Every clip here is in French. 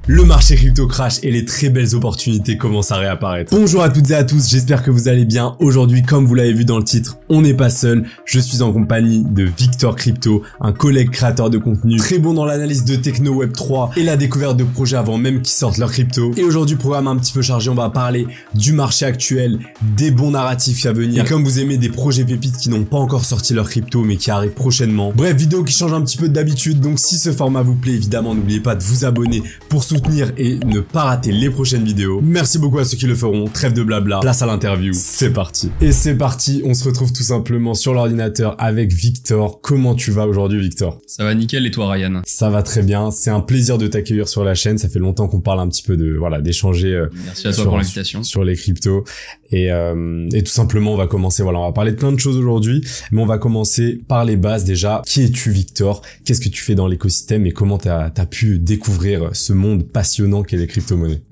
Le marché crypto crash et les très belles opportunités commencent à réapparaître. Bonjour à toutes et à tous, j'espère que vous allez bien. Aujourd'hui, comme vous l'avez vu dans le titre, on n'est pas seul. Je suis en compagnie de Victor Crypto, un collègue créateur de contenu, très bon dans l'analyse de techno Web3 et la découverte de projets avant même qu'ils sortent leur crypto. Et aujourd'hui, programme un petit peu chargé, on va parler du marché actuel, des bons narratifs à venir. Et comme vous aimez des projets pépites qui n'ont pas encore sorti leur crypto mais qui arrivent prochainement. Bref, vidéo qui change un petit peu d'habitude, donc si ce format vous plaît, évidemment, n'oubliez pas de vous abonner pour soutenir et ne pas rater les prochaines vidéos. Merci beaucoup à ceux qui le feront. Trêve de blabla, place à l'interview. C'est parti. Et c'est parti, on se retrouve tout simplement sur l'ordinateur avec Victor. Comment tu vas aujourd'hui, Victor? Ça va nickel, et toi, Ryan? Ça va très bien. C'est un plaisir de t'accueillir sur la chaîne. Ça fait longtemps qu'on parle un petit peu de, voilà, d'échanger. Merci à toi pour l'invitation. Sur les cryptos. Et tout simplement, on va commencer, voilà, on va parler de plein de choses aujourd'hui, mais on va commencer par les bases déjà. Qui es-tu, Victor? Qu'est-ce que tu fais dans l'écosystème et comment t'as pu découvrir ce monde passionnant qu'est les crypto-monnaies?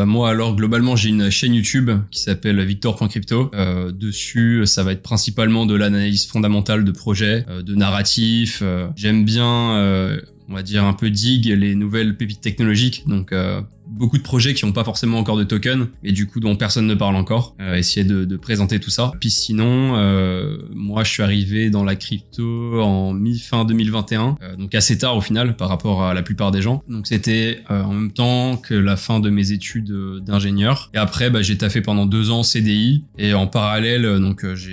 Moi, alors, globalement, j'ai une chaîne YouTube qui s'appelle victor.crypto. Dessus, ça va être principalement de l'analyse fondamentale de projets, de narratifs. J'aime bien, on va dire, un peu dig les nouvelles pépites technologiques, donc beaucoup de projets qui n'ont pas forcément encore de token et du coup dont personne ne parle encore, essayer de présenter tout ça. Puis sinon, moi je suis arrivé dans la crypto en mi-fin 2021, donc assez tard au final par rapport à la plupart des gens. Donc c'était en même temps que la fin de mes études d'ingénieur. Et après j'ai taffé pendant 2 ans CDI et en parallèle je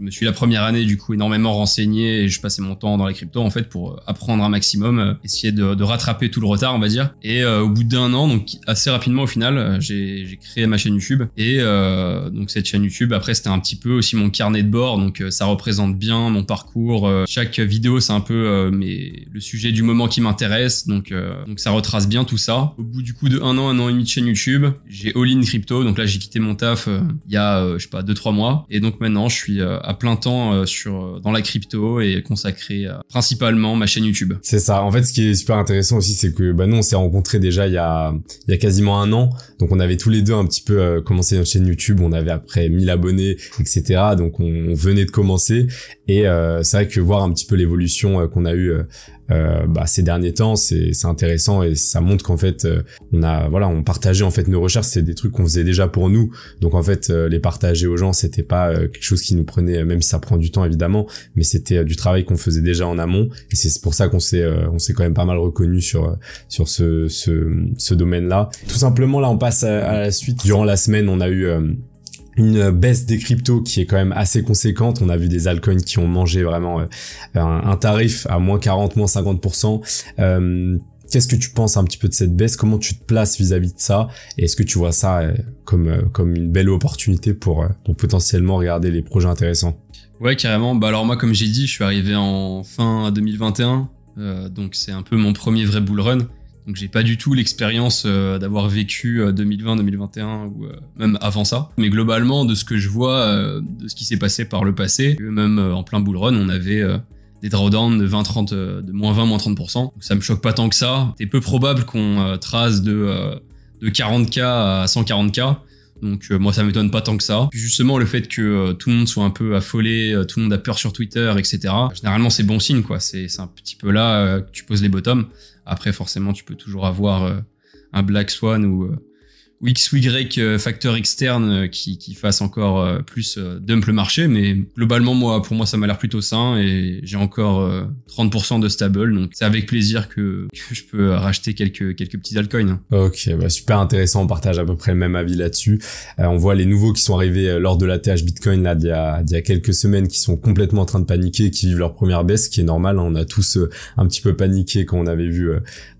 me suis la première année du coup énormément renseigné et je passais mon temps dans la crypto en fait pour apprendre un maximum, essayer de rattraper tout le retard on va dire. Et au bout d'1 an, donc assez rapidement au final, j'ai créé ma chaîne YouTube et donc cette chaîne YouTube après c'était un petit peu aussi mon carnet de bord, donc ça représente bien mon parcours. Chaque vidéo c'est un peu le sujet du moment qui m'intéresse, donc ça retrace bien tout ça. Au bout du coup de 1 an et demi de chaîne YouTube, j'ai all-in crypto, donc là j'ai quitté mon taf il y a je sais pas 2-3 mois et donc maintenant je suis à plein temps dans la crypto et consacré principalement ma chaîne YouTube. C'est ça. En fait, ce qui est super intéressant aussi, c'est que nous on s'est rencontrés déjà il y a quasiment 1 an, donc on avait tous les deux un petit peu commencé notre chaîne YouTube, on avait après 1000 abonnés, etc. Donc on venait de commencer et c'est vrai que voir un petit peu l'évolution qu'on a eu ces derniers temps, c'est intéressant et ça montre qu'en fait on partageait en fait nos recherches, c'est des trucs qu'on faisait déjà pour nous, donc en fait les partager aux gens c'était pas quelque chose qui nous prenait, même si ça prend du temps évidemment, mais c'était du travail qu'on faisait déjà en amont et c'est pour ça qu'on s'est quand même pas mal reconnu sur ce domaine-là. Tout simplement là on passe à la suite. Durant la semaine on a eu une baisse des cryptos qui est quand même assez conséquente. On a vu des altcoins qui ont mangé vraiment un tarif à moins 40, moins 50%. Qu'est-ce que tu penses un petit peu de cette baisse? Comment tu te places vis-à-vis de ça? Et est-ce que tu vois ça comme une belle opportunité pour potentiellement regarder les projets intéressants? Ouais, carrément. Alors moi, comme j'ai dit, je suis arrivé en fin 2021. Donc c'est un peu mon premier vrai bull run. Donc j'ai pas du tout l'expérience d'avoir vécu 2020-2021 ou même avant ça. Mais globalement, de ce que je vois, de ce qui s'est passé par le passé, même en plein bull run, on avait des drawdowns de 20-30, de moins 20, moins 30%. Donc ça me choque pas tant que ça. C'est peu probable qu'on trace de 40K à 140K. Donc moi ça m'étonne pas tant que ça. Puis justement le fait que tout le monde soit un peu affolé, tout le monde a peur sur Twitter, etc. Généralement c'est bon signe quoi. C'est un petit peu là que tu poses les bottoms. Après forcément tu peux toujours avoir un Black Swan ou X ou Y facteur externe qui fasse encore plus dump le marché, mais globalement pour moi ça m'a l'air plutôt sain et j'ai encore 30% de stable, donc c'est avec plaisir que je peux racheter quelques petits altcoins. Ok, super intéressant, on partage à peu près le même avis là-dessus. On voit les nouveaux qui sont arrivés lors de la TH Bitcoin là d'il y a quelques semaines qui sont complètement en train de paniquer, qui vivent leur première baisse, ce qui est normal, hein. On a tous un petit peu paniqué quand on avait vu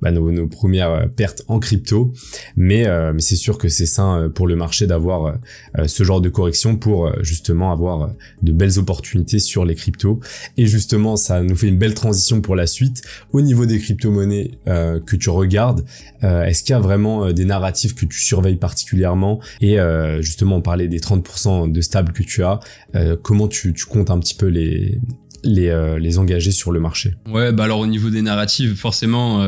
nos premières pertes en crypto, mais c'est sûr que c'est sain pour le marché d'avoir ce genre de correction pour justement avoir de belles opportunités sur les cryptos. Et justement, ça nous fait une belle transition pour la suite. Au niveau des crypto-monnaies que tu regardes, est-ce qu'il y a vraiment des narratifs que tu surveilles particulièrement? Et justement, on parlait des 30% de stable que tu as. Comment tu comptes un petit peu les engager sur le marché? Ouais, alors au niveau des narratives, forcément,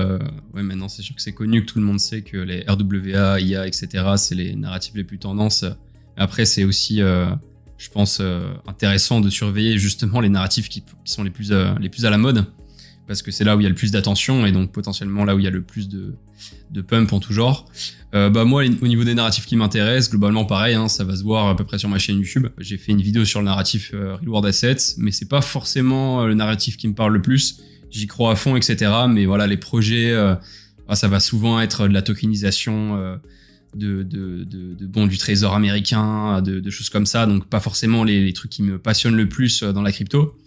maintenant c'est sûr que c'est connu, que tout le monde sait que les RWA, IA, etc., c'est les narratifs les plus tendances. Après, c'est aussi, je pense, intéressant de surveiller justement les narratifs qui sont les plus à la mode. parce que c'est là où il y a le plus d'attention et donc potentiellement là où il y a le plus de pump en tout genre. Moi, au niveau des narratifs qui m'intéressent, globalement pareil, hein, ça va se voir à peu près sur ma chaîne YouTube. J'ai fait une vidéo sur le narratif Real World Assets, mais c'est pas forcément le narratif qui me parle le plus. J'y crois à fond, etc. Mais voilà, les projets, ça va souvent être de la tokenisation du trésor américain, de choses comme ça. Donc pas forcément les trucs qui me passionnent le plus dans la crypto.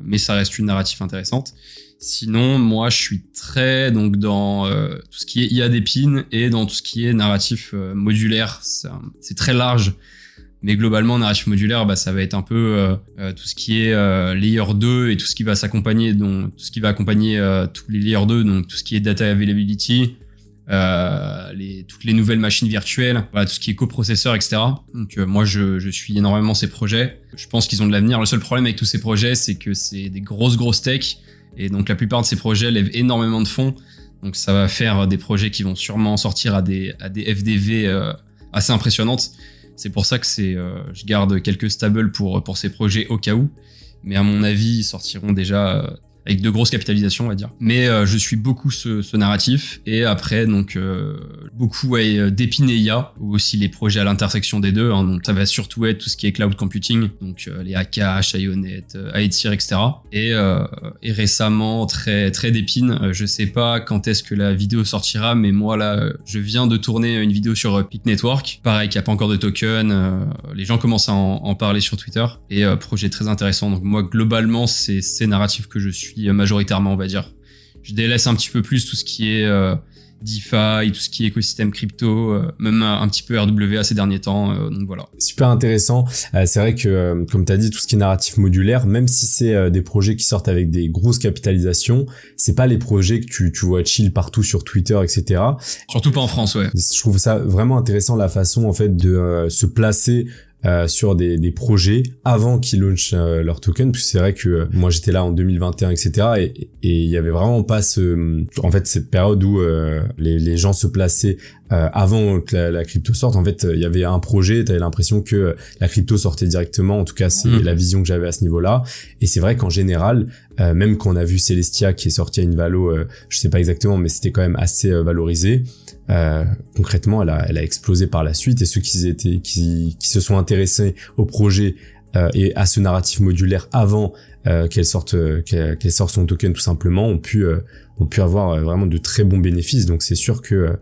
Mais ça reste une narrative intéressante. Sinon, moi, je suis très donc dans tout ce qui est IA d'épine et dans tout ce qui est narratif modulaire. C'est très large, mais globalement, narratif modulaire, ça va être un peu tout ce qui est layer 2 et tout ce qui va s'accompagner, donc tout ce qui va accompagner tous les layer 2, donc tout ce qui est data availability, toutes les nouvelles machines virtuelles, voilà, tout ce qui est coprocesseur, etc. Donc moi je suis énormément ces projets. Je pense qu'ils ont de l'avenir. Le seul problème avec tous ces projets, c'est que c'est des grosses techs, et donc la plupart de ces projets lèvent énormément de fonds. Donc ça va faire des projets qui vont sûrement sortir à des FDV assez impressionnantes. C'est pour ça que je garde quelques stables pour ces projets au cas où. Mais à mon avis, ils sortiront déjà avec de grosses capitalisations, on va dire. Mais je suis beaucoup ce narratif. Et après, donc, beaucoup d'Epine et IA, ou aussi les projets à l'intersection des deux. Hein, donc, ça va surtout être tout ce qui est cloud computing, donc les Akash, Ionet, Aethir, etc. Et récemment, très d'Epine. Je sais pas quand est-ce que la vidéo sortira, mais moi, là, je viens de tourner une vidéo sur Peak Network. Pareil, qu'il n'y a pas encore de token. Les gens commencent à en parler sur Twitter. Et projet très intéressant. Donc, moi, globalement, c'est ces narratifs que je suis majoritairement, on va dire. Je délaisse un petit peu plus tout ce qui est DeFi, tout ce qui est écosystème crypto, même un petit peu RWA ces derniers temps, donc voilà. Super intéressant. C'est vrai que, comme tu as dit, tout ce qui est narratif modulaire, même si c'est des projets qui sortent avec des grosses capitalisations, c'est pas les projets que tu vois chill partout sur Twitter, etc. Surtout pas en France, ouais. Je trouve ça vraiment intéressant, la façon en fait de se placer sur des projets avant qu'ils launchent leur token, parce que c'est vrai que moi j'étais là en 2021, etc. et il y avait vraiment pas cette période où les gens se plaçaient avant que la crypto sorte. En fait, il y avait un projet, t'avais l'impression que la crypto sortait directement. En tout cas, c'est la vision que j'avais à ce niveau-là. Et c'est vrai qu'en général, même quand on a vu Celestia qui est sorti à une valo, je sais pas exactement, mais c'était quand même assez valorisé. Concrètement, elle a explosé par la suite, et ceux qui se sont intéressés au projet et à ce narratif modulaire avant qu'elle sorte son token tout simplement ont pu avoir vraiment de très bons bénéfices. Donc c'est sûr que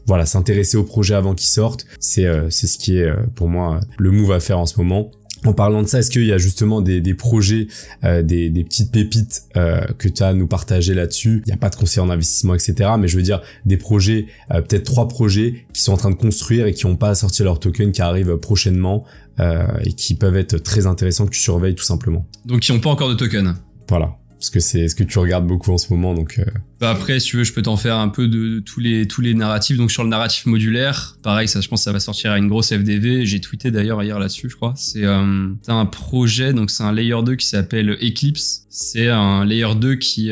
voilà, s'intéresser au projet avant qu'il sorte, c'est ce qui est pour moi le move à faire en ce moment. En parlant de ça, est-ce qu'il y a justement des projets, des petites pépites que tu as à nous partager là-dessus? Il n'y a pas de conseil en investissement, etc. Mais je veux dire des projets, peut-être 3 projets qui sont en train de construire et qui n'ont pas sorti leur token, qui arrivent prochainement et qui peuvent être très intéressants, que tu surveilles tout simplement. Donc qui n'ont pas encore de token. Voilà. Parce que c'est ce que tu regardes beaucoup en ce moment, donc. Après, si tu veux, je peux t'en faire un peu de tous les narratifs. Donc sur le narratif modulaire, pareil, ça, je pense que ça va sortir à une grosse FDV. J'ai tweeté d'ailleurs hier là-dessus, je crois. C'est un projet, donc c'est un layer 2 qui s'appelle Eclipse. C'est un layer 2 qui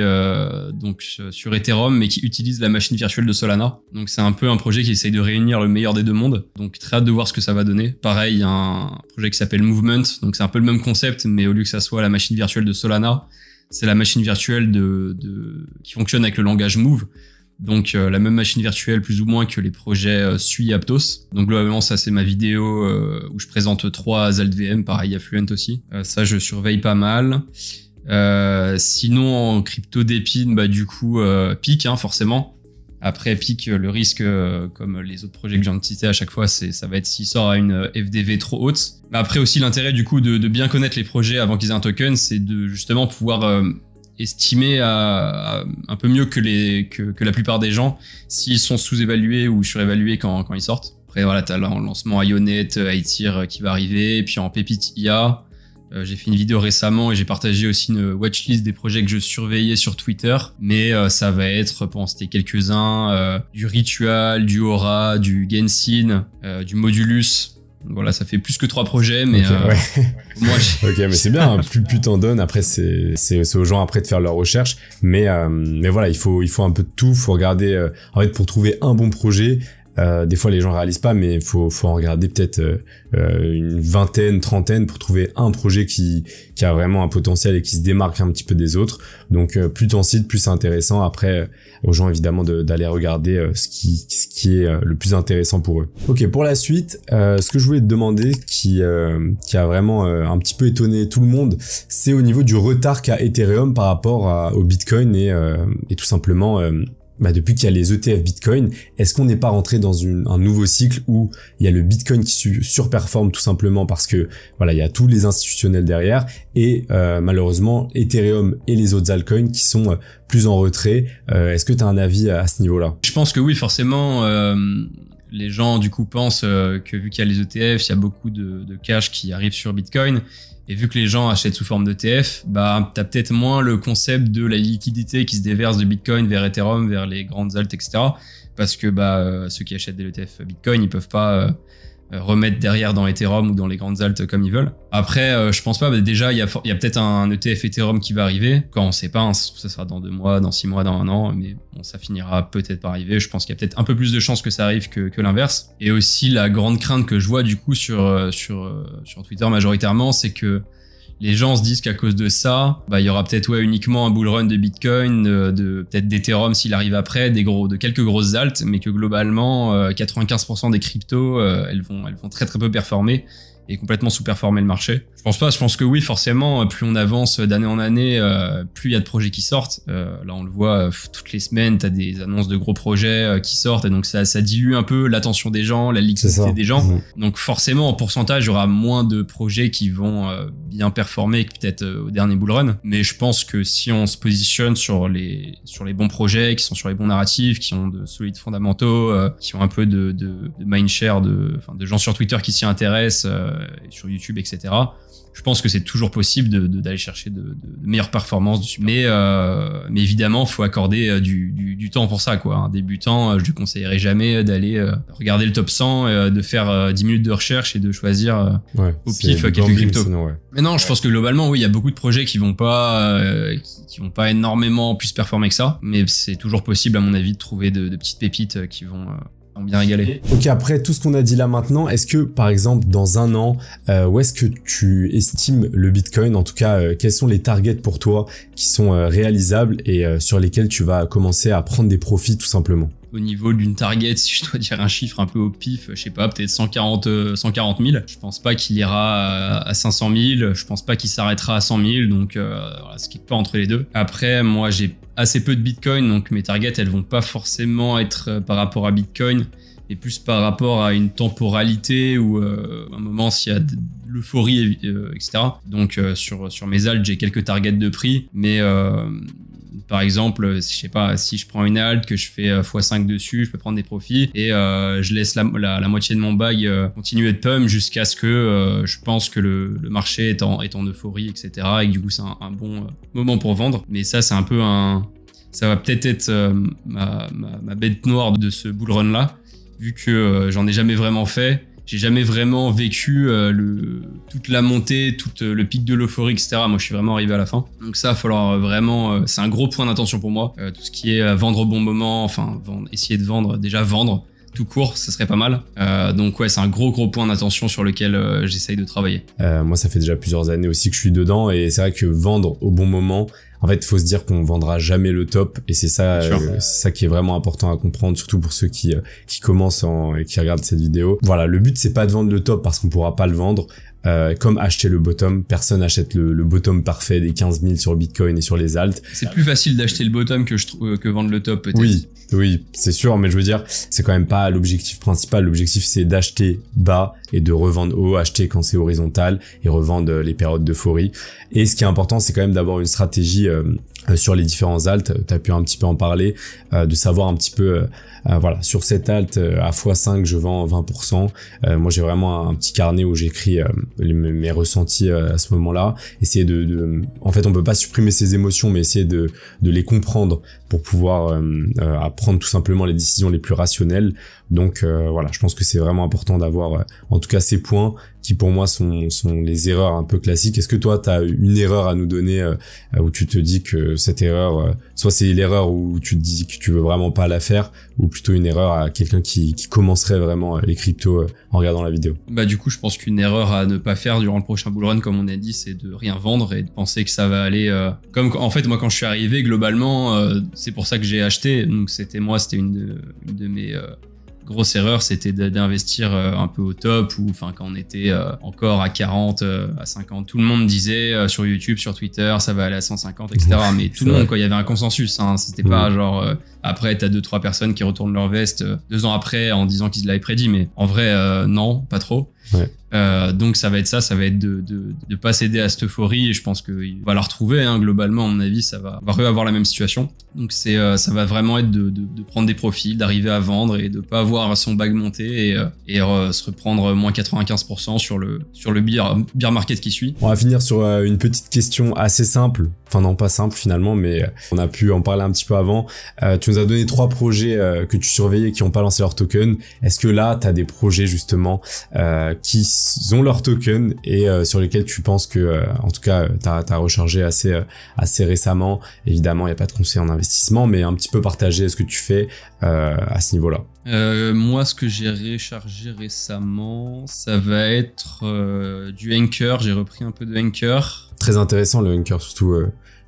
donc sur Ethereum, mais qui utilise la machine virtuelle de Solana. Donc c'est un peu un projet qui essaye de réunir le meilleur des deux mondes. Donc très hâte de voir ce que ça va donner. Pareil, il y a un projet qui s'appelle Movement. Donc c'est un peu le même concept, mais au lieu que ça soit la machine virtuelle de Solana, c'est la machine virtuelle qui fonctionne avec le langage Move. Donc la même machine virtuelle plus ou moins que les projets Sui et Aptos. Donc globalement, ça c'est ma vidéo où je présente 3 AltVM, pareil Affluent aussi. Ça je surveille pas mal. Sinon en crypto d'épine, du coup Peak, hein, forcément. Après Peak, le risque, comme les autres projets que je viens de citer à chaque fois, ça va être s'il sort à une FDV trop haute. Mais après aussi l'intérêt du coup de bien connaître les projets avant qu'ils aient un token, c'est de justement pouvoir estimer un peu mieux que la plupart des gens s'ils sont sous-évalués ou surévalués quand ils sortent. Après voilà, t'as en lancement Ionet, Aethir qui va arriver, et puis en pépite IA. J'ai fait une vidéo récemment et j'ai partagé aussi une watchlist des projets que je surveillais sur Twitter. Mais ça va être, pour en citer quelques-uns, du Ritual, du Aura, du Genshin, du Modulus. Voilà, ça fait plus que 3 projets, mais okay, ouais. Moi ok, mais c'est bien, hein, plus t'en donnes, après c'est aux gens après de faire leurs recherches, mais voilà, il faut un peu de tout, faut regarder en fait pour trouver un bon projet. Des fois les gens réalisent pas, mais faut en regarder peut-être une vingtaine, trentaine pour trouver un projet qui a vraiment un potentiel et qui se démarque un petit peu des autres. Donc plus t'en cites, plus c'est intéressant. Après aux gens évidemment d'aller regarder ce qui est le plus intéressant pour eux. Ok, pour la suite, ce que je voulais te demander qui a vraiment un petit peu étonné tout le monde, c'est au niveau du retard qu'a Ethereum par rapport au Bitcoin et tout simplement depuis qu'il y a les ETF Bitcoin, est-ce qu'on n'est pas rentré dans un nouveau cycle où il y a le Bitcoin qui surperforme tout simplement parce que voilà, il y a tous les institutionnels derrière et malheureusement Ethereum et les autres altcoins qui sont plus en retrait. Est-ce que tu as un avis à ce niveau-là? Je pense que oui, forcément. Les gens du coup pensent que vu qu'il y a les ETF, il y a beaucoup de cash qui arrive sur Bitcoin. Et vu que les gens achètent sous forme d'ETF, t'as peut-être moins le concept de la liquidité qui se déverse de Bitcoin vers Ethereum, vers les grandes alts, etc. Parce que ceux qui achètent des ETF Bitcoin, ils peuvent pas remettre derrière dans Ethereum ou dans les grandes alts comme ils veulent. Après, je pense pas. Déjà, il y a peut-être un ETF Ethereum qui va arriver. Quand on sait pas, hein, ça sera dans 2 mois, dans 6 mois, dans 1 an. Mais bon, ça finira peut-être par arriver. Je pense qu'il y a peut-être un peu plus de chances que ça arrive que l'inverse. Et aussi, la grande crainte que je vois du coup sur Twitter majoritairement, c'est que les gens se disent qu'à cause de ça, il y aura peut-être uniquement un bull run de Bitcoin, peut-être d'Ethereum s'il arrive après, de quelques grosses alts, mais que globalement 95% des cryptos elles vont très très peu performer et complètement sous-performer le marché. Je pense pas, je pense que oui, forcément, plus on avance d'année en année, plus il y a de projets qui sortent. Là, on le voit toutes les semaines, t'as des annonces de gros projets qui sortent, et donc ça dilue un peu l'attention des gens, la liquidité des gens. Donc forcément, en pourcentage, il y aura moins de projets qui vont bien performer que peut-être au dernier bull run. Mais je pense que si on se positionne sur les bons projets, qui sont sur les bons narratifs, qui ont de solides fondamentaux, qui ont un peu de mindshare, de gens sur Twitter qui s'y intéressent, sur YouTube, etc. Je pense que c'est toujours possible d'aller chercher de meilleures performances dessus. Mais évidemment, faut accorder du temps pour ça, quoi. Un débutant, je lui conseillerais jamais d'aller regarder le top 100, de faire 10 minutes de recherche et de choisir au pif quelques cryptos. Mais non, je pense que globalement, oui, il y a beaucoup de projets qui vont pas énormément plus performer que ça. Mais c'est toujours possible, à mon avis, de trouver de petites pépites qui vont bien régalé. Ok, après tout ce qu'on a dit là maintenant, est-ce que par exemple dans 1 an, où est-ce que tu estimes le Bitcoin? En tout cas, quels sont les targets pour toi qui sont réalisables et sur lesquels tu vas commencer à prendre des profits tout simplement? Au niveau d'une target, si je dois dire un chiffre un peu au pif, je sais pas, peut-être 140 000. Je pense pas qu'il ira à 500 000. Je pense pas qu'il s'arrêtera à 100 000. Donc, voilà, ce qui est pas entre les deux. Après, moi, j'ai assez peu de Bitcoin, donc mes targets, elles vont pas forcément être par rapport à Bitcoin, mais plus par rapport à une temporalité ou un moment s'il y a de l'euphorie, etc. Donc, sur mes alts, j'ai quelques targets de prix, mais par exemple, je sais pas, si je prends une alt, que je fais x5 dessus, je peux prendre des profits et je laisse la moitié de mon bag continuer de pump jusqu'à ce que je pense que le marché est en euphorie, etc. Et que du coup, c'est un bon moment pour vendre. Mais ça, c'est un peu ça va peut-être être ma bête noire de ce bull run là, vu que j'en ai jamais vraiment fait. J'ai jamais vraiment vécu toute la montée, tout le pic de l'euphorie, etc. Moi, je suis vraiment arrivé à la fin. Donc ça, il va falloir vraiment... c'est un gros point d'attention pour moi. Tout ce qui est vendre au bon moment, essayer de vendre, déjà vendre tout court, ça serait pas mal. Donc ouais, c'est un gros point d'attention sur lequel j'essaye de travailler. Moi, ça fait déjà plusieurs années aussi que je suis dedans et c'est vrai que vendre au bon moment... En fait, il faut se dire qu'on vendra jamais le top et c'est ça qui est vraiment important à comprendre, surtout pour ceux qui commencent et qui regardent cette vidéo. Voilà, le but c'est pas de vendre le top parce qu'on pourra pas le vendre. Comme acheter le bottom, personne achète le bottom parfait des 15 000 sur Bitcoin et sur les alts. C'est plus facile d'acheter le bottom que vendre le top peut-être. Oui, c'est sûr, mais je veux dire, c'est quand même pas l'objectif principal. L'objectif c'est d'acheter bas et de revendre haut, acheter quand c'est horizontal et revendre les périodes d'euphorie. Et ce qui est important, c'est quand même d'avoir une stratégie sur les différents alts. Tu as pu un petit peu en parler, de savoir un petit peu voilà, sur cette alt à x5 je vends 20%. Moi j'ai vraiment un petit carnet où j'écris mes ressentis à ce moment-là. Essayer en fait, on peut pas supprimer ses émotions, mais essayer de les comprendre pour pouvoir prendre tout simplement les décisions les plus rationnelles. Donc voilà, je pense que c'est vraiment important d'avoir en tout cas ces points qui pour moi sont les erreurs un peu classiques. Est-ce que toi tu as une erreur à nous donner où tu te dis que cette erreur, soit c'est l'erreur où tu te dis que tu veux vraiment pas la faire, ou plutôt une erreur à quelqu'un qui commencerait vraiment les cryptos en regardant la vidéo? Bah du coup, je pense qu'une erreur à ne pas faire durant le prochain bull run, comme on a dit, c'est de rien vendre et de penser que ça va aller comme en fait moi quand je suis arrivé globalement, c'est pour ça que j'ai acheté. Donc c'était une de mes grosse erreur, c'était d'investir un peu au top, ou enfin quand on était encore à 40, à 50, tout le monde disait sur YouTube, sur Twitter, ça va aller à 150, etc. Mais tout le monde, quoi, il y avait un consensus, hein, c'était pas genre après t'as 2-3 personnes qui retournent leur veste 2 ans après en disant qu'ils l'avaient prédit, mais en vrai non, pas trop. Ouais. Donc ça va être de pas céder à cette euphorie, et je pense qu'il va la retrouver, hein, globalement à mon avis on va re-avoir la même situation. Donc ça va vraiment être de prendre des profils, d'arriver à vendre et de pas avoir son bag monter et se reprendre moins 95% sur le bear market qui suit. On va finir sur une petite question assez simple, enfin non pas simple finalement, mais on a pu en parler un petit peu avant. Tu nous as donné 3 projets que tu surveillais qui ont pas lancé leur token. Est-ce que là t'as des projets justement qui ont leur token et sur lesquels tu penses que en tout cas t'as rechargé assez récemment? Évidemment il y a pas de conseil en investissement, mais un petit peu partager ce que tu fais à ce niveau-là. Moi, ce que j'ai rechargé récemment, ça va être du Anchor. J'ai repris un peu de Anchor. Très intéressant le Anchor, surtout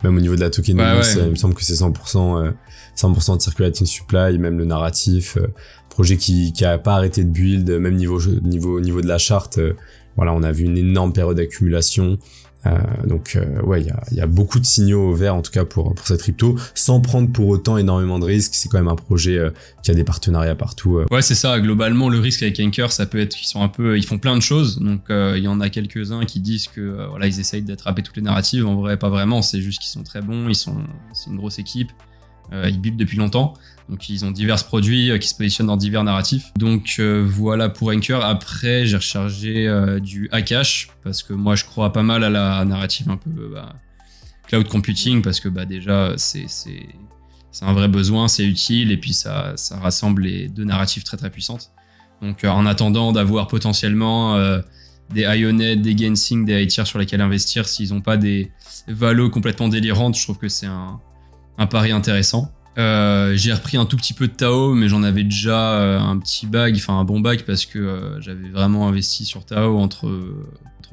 même au niveau de la tokenomics. Ouais. Il me semble que c'est 100% de circulating supply, même le narratif, projet qui a pas arrêté de build, même niveau de la charte. Voilà, on a vu une énorme période d'accumulation. Donc ouais, il y a beaucoup de signaux verts en tout cas pour cette crypto, sans prendre pour autant énormément de risques. C'est quand même un projet qui a des partenariats partout. Ouais, c'est ça. Globalement, le risque avec Anchor, ça peut être ils font plein de choses. Donc il y en a quelques-uns qui disent que voilà, ils essayent d'attraper toutes les narratives. En vrai, pas vraiment. C'est juste qu'ils sont très bons. C'est une grosse équipe. Ils build depuis longtemps. Donc ils ont divers produits qui se positionnent dans divers narratifs. Donc voilà pour Anchor. Après j'ai rechargé du Akash parce que moi je crois pas mal à la narrative un peu cloud computing, parce que déjà c'est un vrai besoin, c'est utile, et puis ça rassemble les 2 narratives très très puissantes. Donc en attendant d'avoir potentiellement des Ionet, des Gensing, des iTier sur lesquels investir, s'ils n'ont pas des valos complètement délirantes, je trouve que c'est un pari intéressant. J'ai repris un tout petit peu de Tao, mais j'en avais déjà un petit bag, enfin un bon bag, parce que j'avais vraiment investi sur Tao entre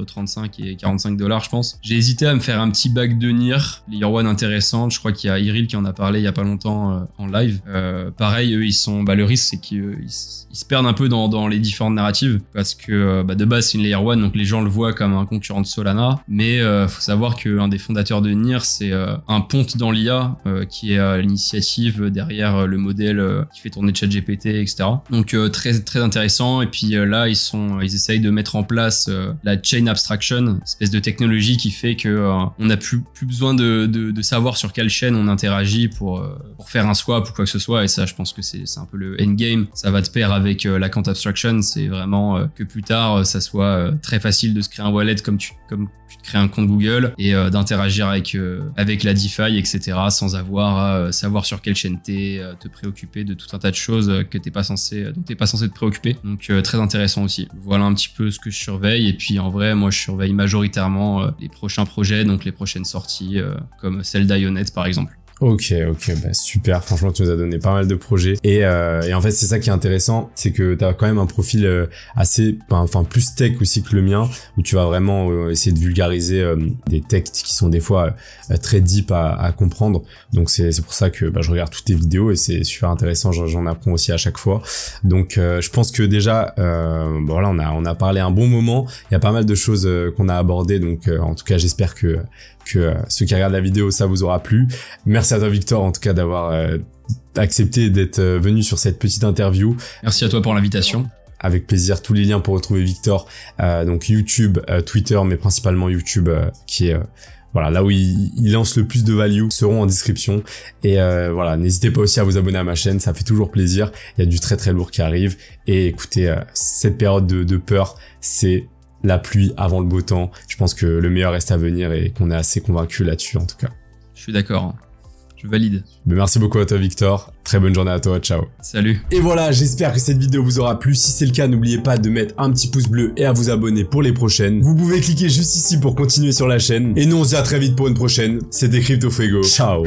35 et 45 $, je pense. J'ai hésité à me faire un petit bag de NIR, Layer 1 intéressante. Je crois qu'il y a Iril qui en a parlé il y a pas longtemps en live. Pareil, eux, le risque, c'est qu'ils se perdent un peu dans les différentes narratives, parce que de base, c'est une Layer 1, donc les gens le voient comme un concurrent de Solana. Mais faut savoir qu'un des fondateurs de NIR, c'est un ponte dans l'IA, qui est l'initiative derrière le modèle qui fait tourner ChatGPT, etc. Donc très très intéressant. Et puis là, ils essayent de mettre en place la chain abstraction, espèce de technologie qui fait que on n'a plus besoin de savoir sur quelle chaîne on interagit pour faire un swap ou quoi que ce soit. Et ça, je pense que c'est un peu le endgame. Ça va de pair avec l'account abstraction. C'est vraiment que plus tard, ça soit très facile de se créer un wallet comme tu te crées un compte Google, et d'interagir avec la DeFi, etc., sans avoir à savoir sur quelle chaîne te préoccuper de tout un tas de choses dont t'es pas censé te préoccuper. Donc très intéressant aussi. Voilà un petit peu ce que je surveille. Et puis en vrai, moi je surveille majoritairement les prochains projets, donc les prochaines sorties, comme celle d'Ionet par exemple. Ok, super. Franchement, tu nous as donné pas mal de projets. Et en fait, c'est ça qui est intéressant, c'est que t'as quand même un profil assez, enfin plus tech aussi que le mien, où tu vas vraiment essayer de vulgariser des textes qui sont des fois très deep à comprendre. Donc c'est pour ça que je regarde toutes tes vidéos et c'est super intéressant. J'en apprends aussi à chaque fois. Donc je pense que déjà, voilà, on a parlé un bon moment. Il y a pas mal de choses qu'on a abordées. Donc en tout cas, j'espère que ceux qui regardent la vidéo, ça vous aura plu. Merci à toi Victor en tout cas d'avoir accepté d'être venu sur cette petite interview. Merci à toi pour l'invitation. Avec plaisir. Tous les liens pour retrouver Victor, donc YouTube, Twitter, mais principalement YouTube, qui est voilà, là où il lance le plus de value, seront en description. Et voilà, n'hésitez pas aussi à vous abonner à ma chaîne, ça fait toujours plaisir. Il y a du très très lourd qui arrive. Et écoutez, cette période de peur, c'est la pluie avant le beau temps. Je pense que le meilleur reste à venir et qu'on est assez convaincus là-dessus en tout cas. Je suis d'accord. Je valide. Mais merci beaucoup à toi Victor, très bonne journée à toi, ciao. Salut. Et voilà, j'espère que cette vidéo vous aura plu. Si c'est le cas, n'oubliez pas de mettre un petit pouce bleu et à vous abonner pour les prochaines. Vous pouvez cliquer juste ici pour continuer sur la chaîne. Et nous on se dit à très vite pour une prochaine. C'était CryptoFuego. Ciao.